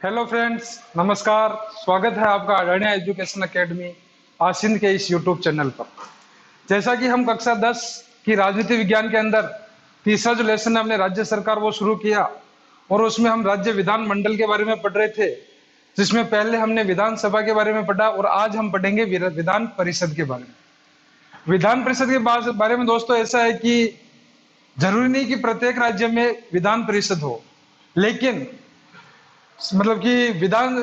Hello friends, नमस्कार। स्वागत है आपका अरण्या एजुकेशन एकेडमी आसिंद के इस यूट्यूब चैनल पर। जैसा कि हम कक्षा 10 की राजनीति विज्ञान के अंदर तीसरा जो लेसन है हमने राज्य सरकार वो शुरू किया और उसमें हम राज्य विधान मंडल के बारे में पढ़ रहे थे, जिसमें पहले हमने विधानसभा के बारे में पढ़ा और आज हम पढ़ेंगे विधान परिषद के बारे में। विधान परिषद के बारे में दोस्तों ऐसा है कि जरूरी नहीं कि प्रत्येक राज्य में विधान परिषद हो, लेकिन मतलब कि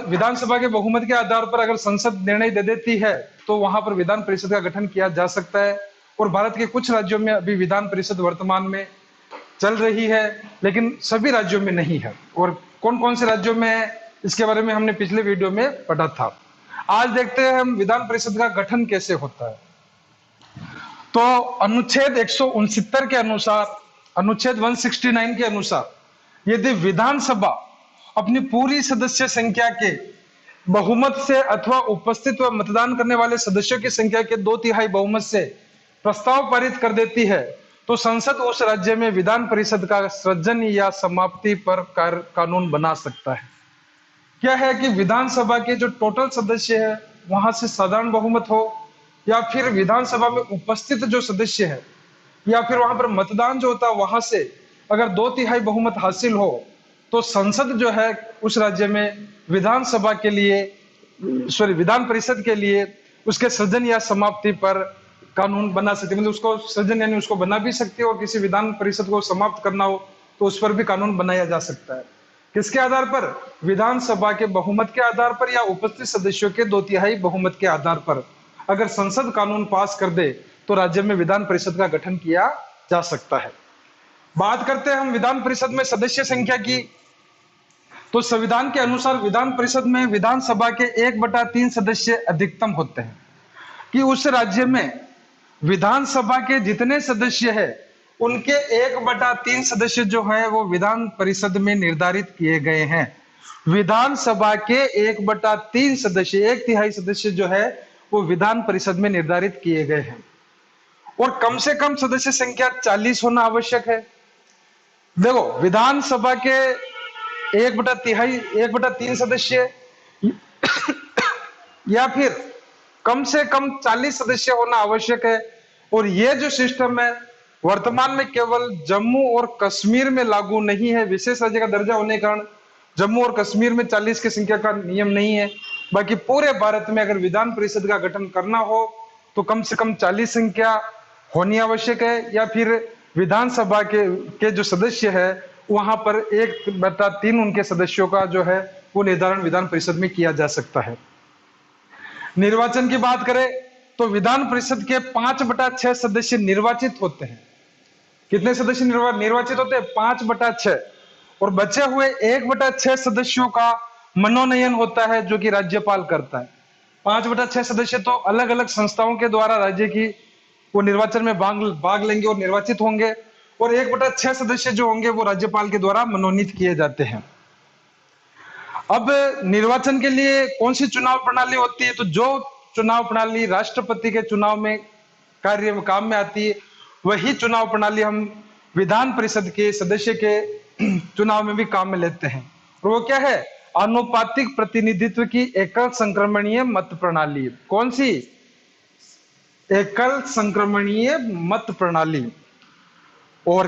विधानसभा के बहुमत के आधार पर अगर संसद निर्णय दे देती है तो वहां पर विधान परिषद का गठन किया जा सकता है। और भारत के कुछ राज्यों में अभी विधान परिषद वर्तमान में चल रही है, लेकिन सभी राज्यों में नहीं है। और कौन कौन से राज्यों में है इसके बारे में हमने पिछले वीडियो में पढ़ा था। आज देखते हैं हम विधान परिषद का गठन कैसे होता है। तो अनुच्छेद 169 के अनुसार, अनुच्छेद 169 के अनुसार यदि विधानसभा अपनी पूरी सदस्य संख्या के बहुमत से अथवा उपस्थित व मतदान करने वाले सदस्यों की संख्या के 2/3 बहुमत से प्रस्ताव पारित कर देती है तो संसद उस राज्य में विधान परिषद का सृजन या समाप्ति पर कानून बना सकता है। क्या है कि विधानसभा के जो टोटल सदस्य है वहां से साधारण बहुमत हो, या फिर विधानसभा में उपस्थित जो सदस्य है, या फिर वहां पर मतदान जो होता है वहां से अगर 2/3 बहुमत हासिल हो तो संसद जो है उस राज्य में विधानसभा के लिए विधान परिषद के लिए उसके सृजन या समाप्ति पर कानून बना सकती है। मतलब उसको सृजन यानी उसको बना भी सकती है और किसी विधान परिषद को समाप्त करना हो तो उस पर भी कानून बनाया जा सकता है। किसके आधार पर? विधानसभा के बहुमत के आधार पर या उपस्थित सदस्यों के 2/3 बहुमत के आधार पर अगर संसद कानून पास कर दे तो राज्य में विधान परिषद का गठन किया जा सकता है। बात करते हैं हम विधान परिषद में सदस्य संख्या की। तो संविधान के अनुसार विधान परिषद में विधानसभा के 1/3 सदस्य अधिकतम होते हैं। कि उस राज्य में विधानसभा के जितने सदस्य हैं उनके 1/3 सदस्य जो है वो विधान परिषद में निर्धारित किए गए हैं। विधानसभा के 1/3 सदस्य, 1/3 सदस्य जो है वो विधान परिषद में निर्धारित किए गए हैं। और कम से कम सदस्य संख्या 40 होना आवश्यक है। देखो, विधानसभा के 1/3 सदस्य या फिर कम से कम 40 सदस्य होना आवश्यक है। और यह जो सिस्टम है वर्तमान में केवल जम्मू और कश्मीर में लागू नहीं है। विशेष राज्य का दर्जा होने के कारण जम्मू और कश्मीर में 40 की संख्या का नियम नहीं है। बाकी पूरे भारत में अगर विधान परिषद का गठन करना हो तो कम से कम 40 संख्या होनी आवश्यक है, या फिर विधानसभा के जो सदस्य है वहां पर 1/3 उनके सदस्यों का जो है वो निर्धारण विधान परिषद में किया जा सकता है। निर्वाचन की बात करें तो विधान परिषद के 5/6 सदस्य निर्वाचित होते हैं। कितने सदस्य निर्वाचित होते हैं? 5/6। और बचे हुए 1/6 सदस्यों का मनोनयन होता है जो कि राज्यपाल करता है। 5/6 सदस्य तो अलग अलग संस्थाओं के द्वारा राज्य की वो निर्वाचन में भाग लेंगे और निर्वाचित होंगे, और 1/6 सदस्य जो होंगे वो राज्यपाल के द्वारा मनोनीत किए जाते हैं। अब निर्वाचन के लिए कौन सी चुनाव प्रणाली होती है? तो जो चुनाव प्रणाली राष्ट्रपति के चुनाव में काम में आती है वही चुनाव प्रणाली हम विधान परिषद के सदस्य के चुनाव में भी काम में लेते हैं। और वो क्या है? आनुपातिक प्रतिनिधित्व की एकल संक्रमणीय मत प्रणाली। कौन सी? एकल संक्रमणीय मत प्रणाली। और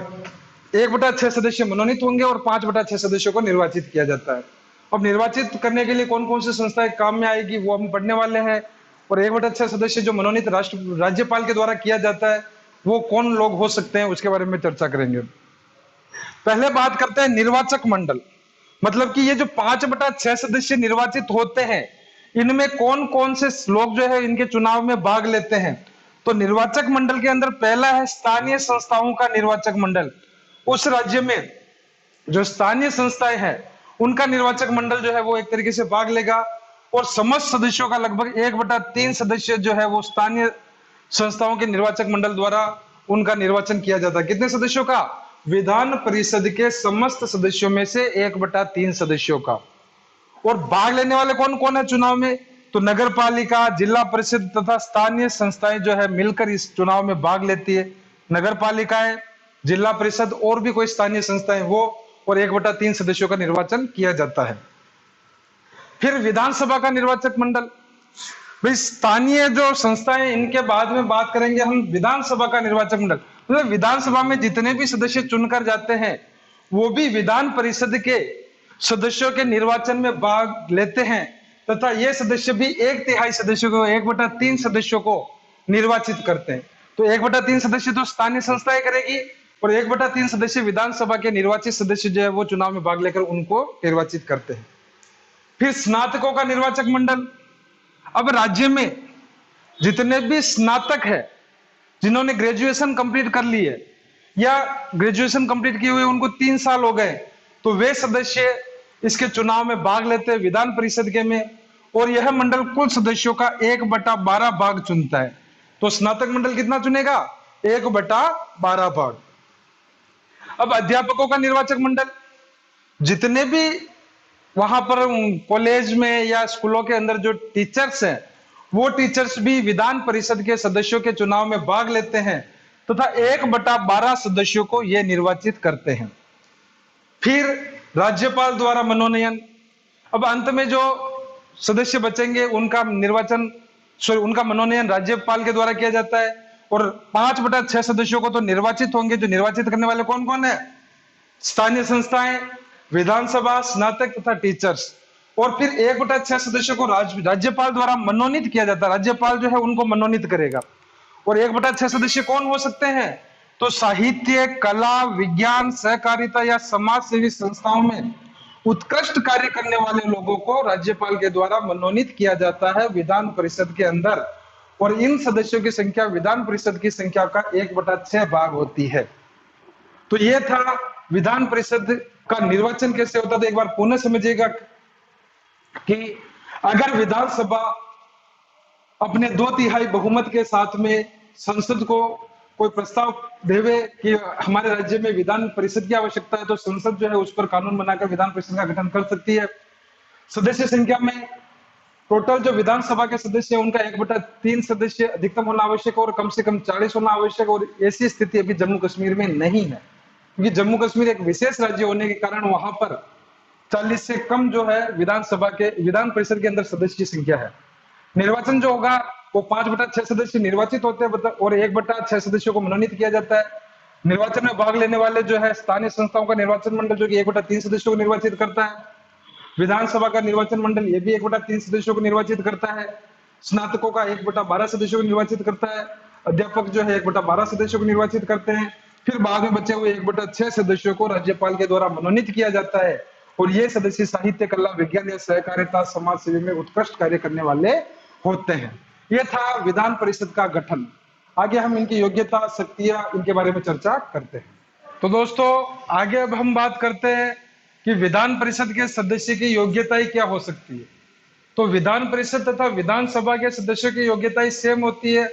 1/6 सदस्य मनोनीत होंगे और 5/6 सदस्यों को निर्वाचित किया जाता है। अब निर्वाचित करने के लिए कौन कौन सी संस्थाएं काम में आएगी वो हम पढ़ने वाले हैं। और 1/6 सदस्य जो मनोनीत राज्यपाल के द्वारा किया जाता है वो कौन लोग हो सकते हैं उसके बारे में चर्चा करेंगे। पहले बात करते हैं निर्वाचक मंडल। मतलब कि ये जो 5/6 सदस्य निर्वाचित होते हैं इनमें कौन कौन से लोग जो है इनके चुनाव में भाग लेते हैं। तो निर्वाचक मंडल के अंदर पहला है स्थानीय संस्थाओं का निर्वाचक मंडल। उस राज्य में जो स्थानीय संस्थाएं हैं उनका निर्वाचक मंडल जो है वो एक तरीके से भाग लेगा, और समस्त सदस्यों का लगभग 1/3 सदस्य जो है वो स्थानीय संस्थाओं के निर्वाचक मंडल द्वारा उनका निर्वाचन किया जाता है। कितने सदस्यों का? विधान परिषद के समस्त सदस्यों में से 1/3 सदस्यों का। और भाग लेने वाले कौन कौन है चुनाव में? तो नगर पालिका, जिला परिषद तथा स्थानीय संस्थाएं जो है मिलकर इस चुनाव में भाग लेती है। नगर पालिकाएं, जिला परिषद और भी कोई स्थानीय संस्थाएं वो, और 1/3 सदस्यों का निर्वाचन किया जाता है। फिर विधानसभा का निर्वाचक मंडल, भाई स्थानीय जो संस्थाएं इनके बाद में बात करेंगे हम। विधानसभा का निर्वाचक मंडल मतलब विधानसभा में जितने भी सदस्य चुनकर जाते हैं वो भी विधान परिषद के सदस्यों के निर्वाचन में भाग लेते हैं, तथा ये सदस्य भी 1/3 सदस्यों को, 1/3 सदस्यों को निर्वाचित करते हैं। तो 1/3 सदस्य तो स्थानीय संस्थाएं करेगी और 1/3 सदस्य विधानसभा के निर्वाचित सदस्य जो है वो चुनाव में भाग लेकर उनको निर्वाचित करते हैं। फिर स्नातकों का निर्वाचक मंडल, अब राज्य में जितने भी स्नातक है जिन्होंने ग्रेजुएशन कंप्लीट कर ली है या ग्रेजुएशन कंप्लीट किए हुए उनको 3 साल हो गए, तो वे सदस्य इसके चुनाव में भाग लेते हैं विधान परिषद के में, और यह मंडल कुल सदस्यों का 1/12 भाग चुनता है। तो स्नातक मंडल कितना चुनेगा? 1/12 भाग। अब अध्यापकों का निर्वाचक मंडल, जितने भी वहां पर कॉलेज में या स्कूलों के अंदर जो टीचर्स हैं वो टीचर्स भी विधान परिषद के सदस्यों के चुनाव में भाग लेते हैं तथा 1/12 सदस्यों को ये निर्वाचित करते हैं। फिर राज्यपाल द्वारा मनोनयन, अब अंत में जो सदस्य बचेंगे उनका उनका मनोनयन राज्यपाल के द्वारा किया जाता है, और 5/6 सदस्यों को तो निर्वाचित होंगे। जो निर्वाचित करने वाले कौन कौन है? स्थानीय संस्थाएं, विधानसभा, स्नातक तथा टीचर्स। और फिर 1/6 सदस्यों को राज्यपाल द्वारा मनोनीत किया जाता है। राज्यपाल जो है उनको मनोनीत करेगा। और 1/6 सदस्य कौन हो सकते हैं? तो साहित्य, कला, विज्ञान, सहकारिता या समाज सेवी संस्थाओं में उत्कृष्ट कार्य करने वाले लोगों को राज्यपाल के द्वारा मनोनीत किया जाता है विधान परिषद के अंदर। और इन सदस्यों की संख्या विधान परिषद की संख्या का 1/6 भाग होती है। तो यह था विधान परिषद का निर्वाचन कैसे होता था। एक बार पुनः समझिएगा कि अगर विधानसभा अपने 2/3 बहुमत के साथ में संसद को कोई प्रस्ताव देवे कि हमारे राज्य में विधान परिषद की आवश्यकता है, तो संसद जो है उस पर कानून बनाकर विधान परिषद का गठन कर सकती है। सदस्य संख्या में टोटल जो विधानसभा के सदस्य है उनका 1/3 सदस्य अधिकतम होना आवश्यक है और कम से कम 40 होना आवश्यक। और ऐसी स्थिति अभी जम्मू कश्मीर में नहीं है, क्योंकि जम्मू कश्मीर एक विशेष राज्य होने के कारण वहां पर 40 से कम जो है विधान परिषद के अंदर सदस्य की संख्या है। निर्वाचन जो होगा वो 5/6 सदस्य निर्वाचित होते हैं और 1/6 सदस्यों को मनोनीत किया जाता है। निर्वाचन में भाग लेने वाले जो है स्थानीय संस्थाओं का निर्वाचन मंडल जो कि 1/3 सदस्यों को निर्वाचित करता है। विधानसभा का निर्वाचन मंडल ये भी 1/3 सदस्यों को निर्वाचित करता है। स्नातकों का 1/12 सदस्यों को निर्वाचित करता है। अध्यापक जो है 1/12 सदस्यों को निर्वाचित करते हैं। फिर बाद में बचे हुए 1/6 सदस्यों को राज्यपाल के द्वारा मनोनीत किया जाता है, और ये सदस्य साहित्य, कला, विज्ञान या सहकारिता, समाज सेवा में उत्कृष्ट कार्य करने वाले होते हैं। यह था विधान परिषद का गठन। आगे हम इनकी योग्यता, शक्तियां, इनके बारे में चर्चा करते हैं। तो दोस्तों आगे अब हम बात करते हैं कि विधान परिषद के सदस्य की योग्यताएं क्या हो सकती है। तो विधान परिषद तथा विधानसभा के सदस्यों की योग्यताएं सेम होती है।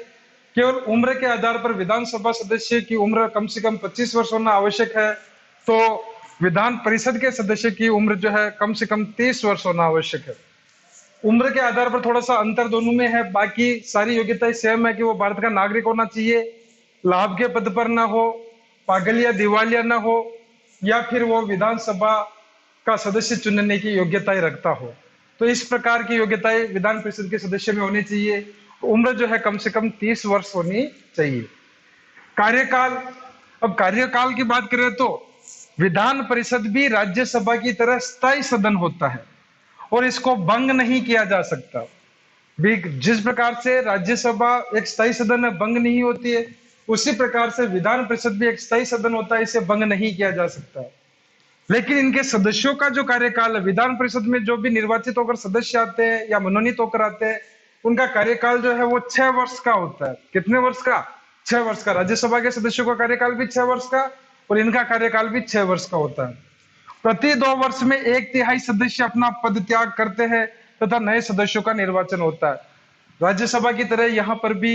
केवल उम्र के आधार पर विधानसभा सदस्य की उम्र कम से कम 25 वर्ष होना आवश्यक है, तो विधान परिषद के सदस्य की उम्र जो है कम से कम 30 वर्ष होना आवश्यक है। उम्र के आधार पर थोड़ा सा अंतर दोनों में है, बाकी सारी योग्यताएं सेम है कि वो भारत का नागरिक होना चाहिए, लाभ के पद पर ना हो, पागल या दिवालिया ना हो, या फिर वो विधानसभा का सदस्य चुनने की योग्यताएं रखता हो। तो इस प्रकार की योग्यताएं विधान परिषद के सदस्य में होनी चाहिए। उम्र जो है कम से कम 30 वर्ष होनी चाहिए। कार्यकाल, अब कार्यकाल की बात करें तो विधान परिषद भी राज्यसभा की तरह स्थायी सदन होता है और इसको भंग नहीं किया जा सकता। जिस प्रकार से राज्यसभा एक स्थायी सदन है, भंग नहीं होती है, उसी प्रकार से विधान परिषद भी एक स्थायी सदन होता है, इसे भंग नहीं किया जा सकता। लेकिन इनके सदस्यों का जो कार्यकाल है, विधान परिषद में जो भी निर्वाचित होकर सदस्य आते हैं या मनोनीत होकर आते हैं, उनका कार्यकाल जो है वो 6 वर्ष का होता है। कितने वर्ष का? 6 वर्ष का। राज्यसभा के सदस्यों का कार्यकाल भी 6 वर्ष का और इनका कार्यकाल भी 6 वर्ष का होता है। प्रति 2 वर्ष में 1/3 सदस्य अपना पद त्याग करते हैं तथा नए सदस्यों का निर्वाचन होता है। राज्यसभा की तरह यहाँ पर भी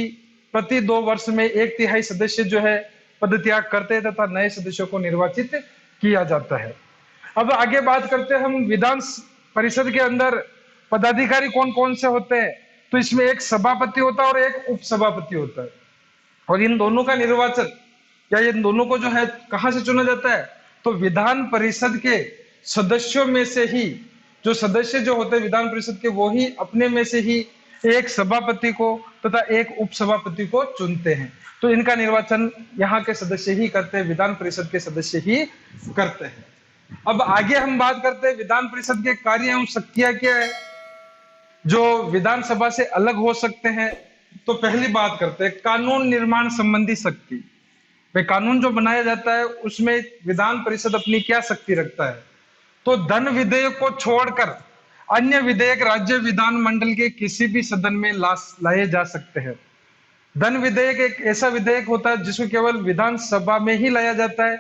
प्रति 2 वर्ष में 1/3 सदस्य जो है पद त्याग करते हैं तथा नए सदस्यों को निर्वाचित किया जाता है। अब आगे बात करते हैं हम विधान परिषद के अंदर पदाधिकारी कौन कौन से होते हैं। तो इसमें एक सभापति होता है और एक उपसभापति होता है, और इन दोनों का निर्वाचन या इन दोनों को जो है कहां से चुना जाता है? तो विधान परिषद के सदस्यों में से ही जो सदस्य जो होते हैं विधान परिषद के, वो ही अपने में से ही एक सभापति को तथा एक उपसभापति को चुनते हैं। तो इनका निर्वाचन यहाँ के सदस्य ही करते हैं, विधान परिषद के सदस्य ही करते हैं। अब आगे हम बात करते हैं विधान परिषद के कार्य एवं शक्तियां क्या है जो विधानसभा से अलग हो सकते हैं। तो पहली बात करते हैं कानून निर्माण संबंधी शक्ति। भाई कानून जो बनाया जाता है उसमें विधान परिषद अपनी क्या शक्ति रखता है। तो धन विधेयक को छोड़कर अन्य विधेयक राज्य विधान मंडल के किसी भी सदन में लाए जा सकते हैं। धन विधेयक एक ऐसा विधेयक होता है जिसको केवल विधानसभा में ही लाया जाता है।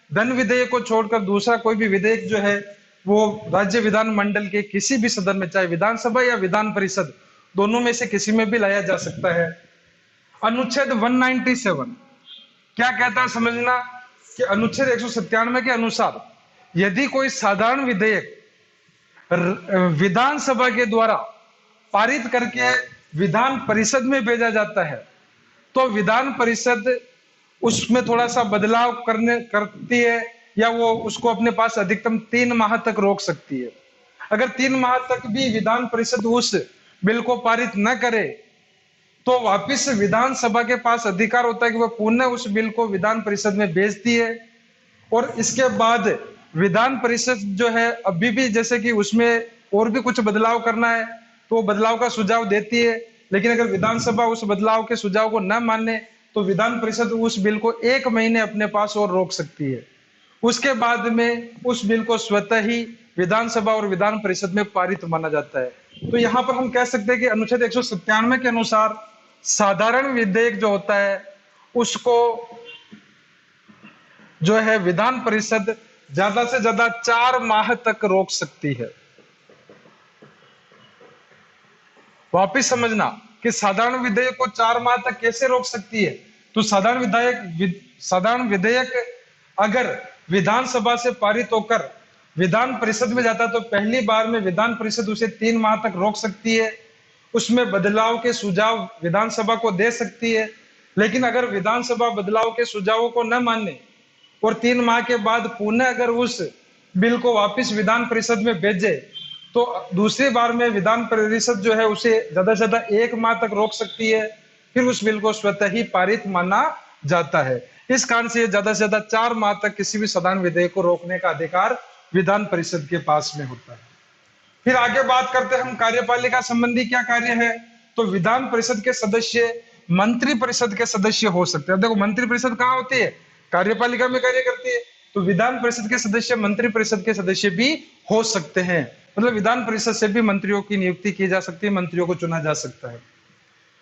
धन विधेयक को छोड़कर दूसरा कोई भी विधेयक जो है वो राज्य विधान मंडल के किसी भी सदन में, चाहे विधानसभा या विधान परिषद, दोनों में से किसी में भी लाया जा सकता है। अनुच्छेद 197 क्या कहता है समझना कि अनुच्छेद 197 के अनुसार यदि कोई साधारण विधेयक विधानसभा के द्वारा पारित करके विधान परिषद में भेजा जाता है तो विधान परिषद उसमें थोड़ा सा बदलाव करती है या वो उसको अपने पास अधिकतम 3 माह तक रोक सकती है। अगर 3 माह तक भी विधान परिषद उस बिल को पारित न करे तो वापिस विधानसभा के पास अधिकार होता है कि वह पुनः उस बिल को विधान परिषद में भेजती है। और इसके बाद विधान परिषद जो है अभी भी जैसे कि उसमें और भी कुछ बदलाव करना है तो वो बदलाव का सुझाव देती है, लेकिन अगर विधानसभा उस बदलाव के सुझाव को न माने तो विधान परिषद उस बिल को 1 महीने अपने पास और रोक सकती है। उसके बाद में उस बिल को स्वतः ही विधानसभा और विधान परिषद में पारित माना जाता है। तो यहाँ पर हम कह सकते हैं कि अनुच्छेद 197 के अनुसार साधारण विधेयक जो होता है उसको जो है विधान परिषद ज्यादा से ज्यादा 4 माह तक रोक सकती है। वापिस समझना कि साधारण विधेयक को 4 माह तक कैसे रोक सकती है। तो साधारण विधेयक अगर विधानसभा से पारित होकर विधान परिषद में जाता है तो पहली बार में विधान परिषद उसे 3 माह तक रोक सकती है, उसमें बदलाव के सुझाव विधानसभा को दे सकती है। लेकिन अगर विधानसभा बदलाव के सुझावों को न माने और 3 माह के बाद पुनः अगर उस बिल को वापस विधान परिषद में भेजे तो दूसरी बार में विधान परिषद जो है उसे ज्यादा से ज्यादा 1 माह तक रोक सकती है, फिर उस बिल को स्वतः ही पारित माना जाता है। इस कारण से ज्यादा से ज्यादा 4 माह तक किसी भी साधारण विधेयक को रोकने का अधिकार विधान परिषद के पास में होता है। फिर आगे बात करते हैं हम कार्यपालिका संबंधी क्या कार्य है। तो विधान परिषद के सदस्य मंत्री परिषद के सदस्य हो सकते हैं। देखो मंत्री परिषद कहाँ होती है, कार्यपालिका में कार्य करती है, तो विधान परिषद के सदस्य मंत्री परिषद के सदस्य भी हो सकते हैं। मतलब विधान परिषद से भी मंत्रियों की नियुक्ति की जा सकती है, मंत्रियों को चुना जा सकता है।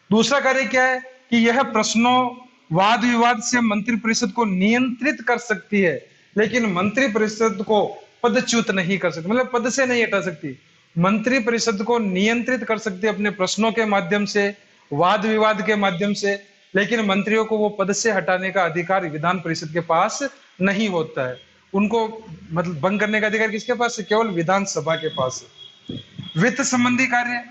दूसरा कार्य क्या है कि यह प्रश्नों वाद विवाद से मंत्री परिषद को नियंत्रित कर सकती है, लेकिन मंत्री परिषद को पदच्युत नहीं कर सकती, मतलब पद से नहीं हटा सकती। मंत्री परिषद को नियंत्रित कर सकती है अपने प्रश्नों के माध्यम से, वाद विवाद के माध्यम से, लेकिन मंत्रियों को वो पद से हटाने का अधिकार विधान परिषद के पास नहीं होता है। उनको मतलब भंग करने का अधिकार किसके पास है, केवल विधानसभा के पास है। वित्त संबंधी कार्य,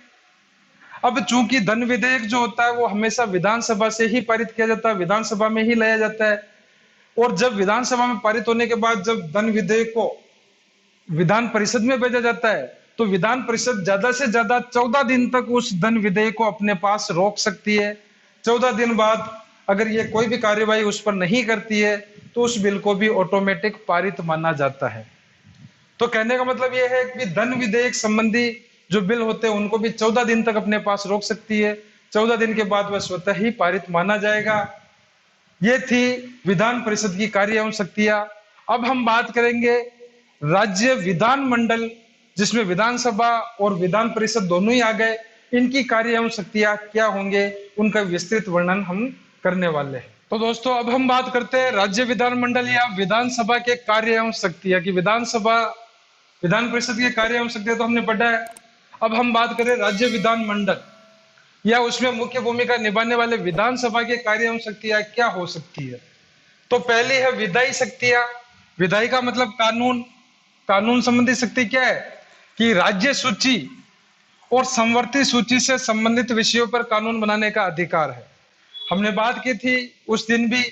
अब चूंकि धन विधेयक जो होता है वो हमेशा विधानसभा से ही पारित किया जाता है, विधानसभा में ही लाया जाता है। और जब विधानसभा में पारित होने के बाद जब धन विधेयक को विधान परिषद में भेजा जाता है तो विधान परिषद ज्यादा से ज्यादा 14 दिन तक उस धन विधेयक को अपने पास रोक सकती है। 14 दिन बाद अगर ये कोई भी कार्यवाही उस पर नहीं करती है तो उस बिल को भी ऑटोमेटिक पारित माना जाता है। तो कहने का मतलब यह है कि धन विधेयक संबंधी जो बिल होते हैं उनको भी 14 दिन तक अपने पास रोक सकती है। 14 दिन के बाद वह स्वतः ही पारित माना जाएगा। ये थी विधान परिषद की कार्य एवं शक्तियां। अब हम बात करेंगे राज्य विधान मंडल, जिसमें विधानसभा और विधान परिषद दोनों ही आ गए। इनकी कार्य एवं शक्तियां क्या होंगे उनका विस्तृत वर्णन हम करने वाले हैं। तो दोस्तों अब हम बात करते हैं राज्य विधान मंडल या विधानसभा के कार्य एवं शक्तियां कि विधानसभा विधान परिषद के कार्य एवं शक्तियां तो हमने पढ़ा है। अब हम बात करें राज्य विधान मंडल या उसमें मुख्य भूमिका निभाने वाले विधानसभा के कार्य एवं शक्तियां क्या हो सकती है। तो पहली है विधायी शक्तियां। विधायी का मतलब कानून, कानून संबंधी शक्ति क्या है कि राज्य सूची और समवर्ती सूची से संबंधित विषयों पर कानून बनाने का अधिकार है। हमने बात की थी उस दिन भी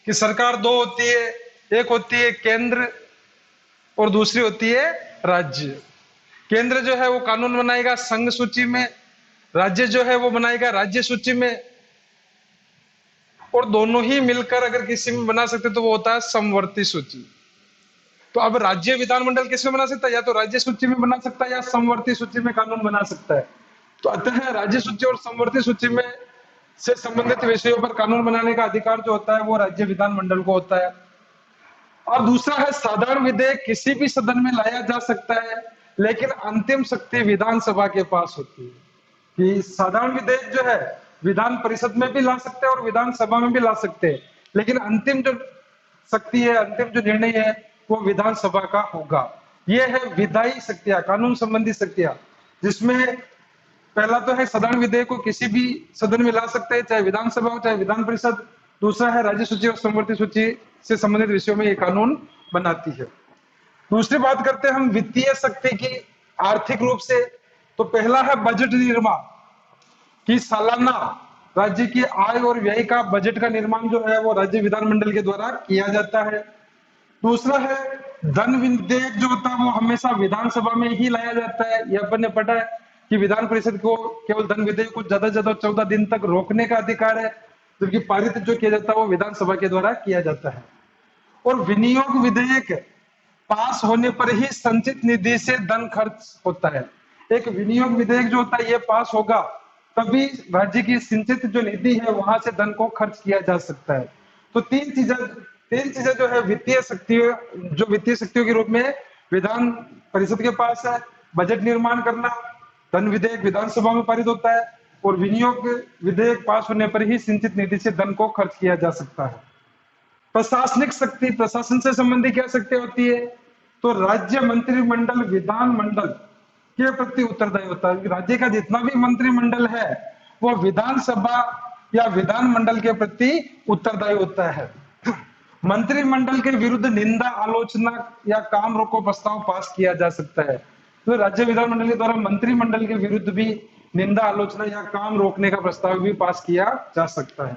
कि सरकार 2 होती है, एक होती है केंद्र और दूसरी होती है राज्य। केंद्र जो है वो कानून बनाएगा संघ सूची में, राज्य जो है वो बनाएगा राज्य सूची में, और दोनों ही मिलकर अगर किसी में बना सकते तो वो होता है समवर्ती सूची। तो अब राज्य विधानमंडल किसमें बना सकता है? या तो राज्य सूची में बना सकता है या समवर्ती सूची में कानून बना सकता है। तो अतः राज्य सूची और समवर्ती सूची में से संबंधित विषयों पर कानून बनाने का अधिकार जो होता है वो राज्य विधानमंडल को होता है। और दूसरा है साधारण विधेयक किसी भी सदन में लाया जा सकता है, लेकिन अंतिम शक्ति विधानसभा के पास होती है। कि साधारण विधेयक जो है विधान परिषद में भी ला सकते हैं और विधानसभा में भी ला सकते हैं, लेकिन अंतिम जो शक्ति है, अंतिम जो निर्णय है वो विधानसभा का होगा। ये है विधायी शक्तियां, कानून संबंधी शक्तियां, जिसमें पहला तो है साधारण विधेयक को किसी भी सदन में ला सकते हैं, चाहे विधानसभा हो चाहे विधान परिषद। दूसरा है राज्य सूची और समवर्ती सूची से संबंधित विषयों में ये कानून बनाती है। दूसरी बात करते हैं हम वित्तीय शक्ति की आर्थिक रूप से। तो पहला है बजट निर्माण, कि सालाना राज्य की आय और व्यय का बजट का निर्माण जो है वो राज्य विधानमंडल के द्वारा किया जाता है। दूसरा है धन विधेयक जो होता है वो हमेशा विधानसभा में ही लाया जाता है। यह अपन ने पढ़ा है कि विधान परिषद को केवल धन विधेयक को ज्यादा से ज्यादा 14 दिन तक रोकने का अधिकार है, जबकि पारित जो किया जाता है वो विधानसभा के द्वारा किया जाता है। और विनियोग विधेयक पास होने पर ही संचित निधि से धन खर्च होता है। एक विनियोग विधेयक जो होता है ये पास होगा तभी राज्य की संचित जो निधि है वहां से धन को खर्च किया जा सकता है। तो तीन चीजें जो है वित्तीय शक्तियों, जो वित्तीय शक्तियों के रूप में विधान परिषद के पास है। बजट निर्माण करना, धन विधेयक विधानसभा में पारित होता है, और विनियोग विधेयक पास होने पर ही संचित निधि से धन को खर्च किया जा सकता है। प्रशासनिक शक्ति, प्रशासन से संबंधित क्या शक्ति होती है? तो राज्य मंत्रिमंडल विधानमंडल के प्रति उत्तरदायी होता है। राज्य का जितना भी मंत्रिमंडल है वो विधानसभा या विधानमंडल के प्रति उत्तरदायी होता है। मंत्रिमंडल के विरुद्ध निंदा, आलोचना या काम रोको प्रस्ताव पास किया जा सकता है। तो राज्य विधानमंडल के द्वारा मंत्रिमंडल के विरुद्ध भी निंदा, आलोचना या काम रोकने का प्रस्ताव भी पास किया जा सकता है।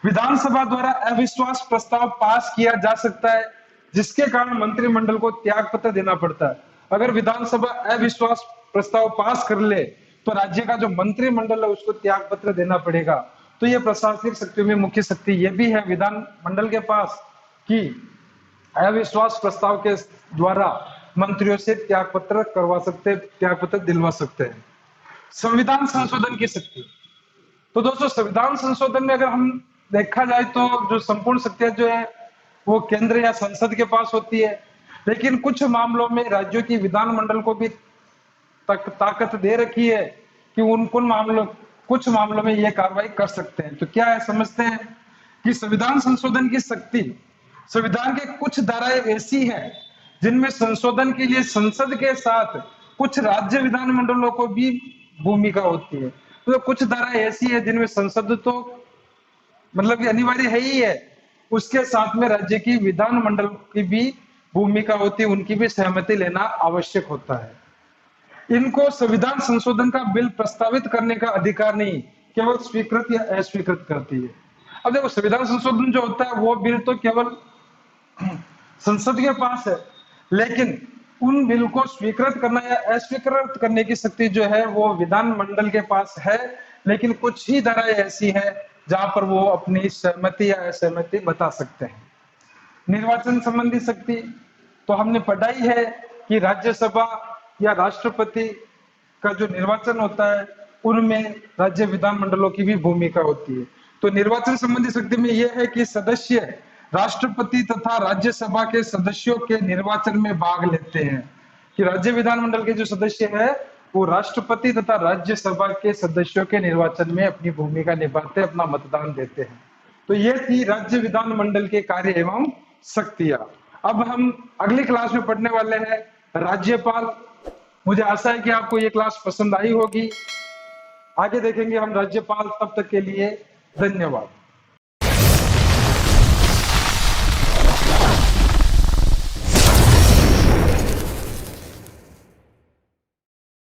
विधानसभा द्वारा अविश्वास प्रस्ताव पास किया जा सकता है, जिसके कारण मंत्रिमंडल को त्याग पत्र देना पड़ता है। अगर विधानसभा अविश्वास प्रस्ताव पास कर ले तो राज्य का जो मंत्रिमंडल है उसको त्याग पत्र देना पड़ेगा। तो ये प्रशासनिक शक्तियों में मुख्य शक्ति ये भी है विधानमंडल के पास कि अविश्वास प्रस्ताव के द्वारा मंत्रियों से त्याग पत्र करवा सकते, त्याग पत्र दिलवा सकते हैं। संविधान संशोधन की शक्ति। तो दोस्तों संविधान संशोधन में अगर हम देखा जाए तो जो संपूर्ण शक्तियां जो है वो केंद्र या संसद के पास होती है, लेकिन कुछ मामलों में राज्यों की विधानमंडल को भी ताकत दे रखी है कि कुछ मामलों में ये कार्रवाई कर सकते हैं। तो क्या है समझते हैं कि संविधान संशोधन की शक्ति, संविधान के कुछ धाराएं ऐसी हैं जिनमें संशोधन के लिए संसद के साथ कुछ राज्य विधानमंडलों को भी भूमिका होती है। तो कुछ धाराएं ऐसी है जिनमें संसद तो मतलब कि अनिवार्य है ही है, उसके साथ में राज्य की विधानमंडल की भी भूमिका होती है, उनकी भी सहमति लेना आवश्यक होता है। इनको संविधान संशोधन का बिल प्रस्तावित करने का अधिकार नहीं, केवल स्वीकृत या अस्वीकृत करती है। अब देखो संविधान संशोधन जो होता है वो बिल तो केवल संसद के पास है, लेकिन उन बिल को स्वीकृत करना या अस्वीकृत करने की शक्ति जो है वो विधानमंडल के पास है। लेकिन कुछ ही धाराएं ऐसी है जहां पर वो अपनी सहमति या असहमति बता सकते हैं। निर्वाचन संबंधी शक्ति, तो हमने पढ़ा ही है कि राज्यसभा या राष्ट्रपति का जो निर्वाचन होता है उनमें राज्य विधानमंडलों की भी भूमिका होती है। तो निर्वाचन संबंधी शक्ति में यह है कि सदस्य राष्ट्रपति तथा राज्यसभा के सदस्यों के निर्वाचन में भाग लेते हैं, कि राज्य विधानमंडल के जो सदस्य है वो राष्ट्रपति तथा राज्यसभा के सदस्यों के निर्वाचन में अपनी भूमिका निभाते, अपना मतदान देते हैं। तो ये थी राज्य विधानमंडल के कार्य एवं शक्तियां। अब हम अगली क्लास में पढ़ने वाले हैं राज्यपाल। मुझे आशा है कि आपको ये क्लास पसंद आई होगी। आगे देखेंगे हम राज्यपाल, तब तक के लिए धन्यवाद।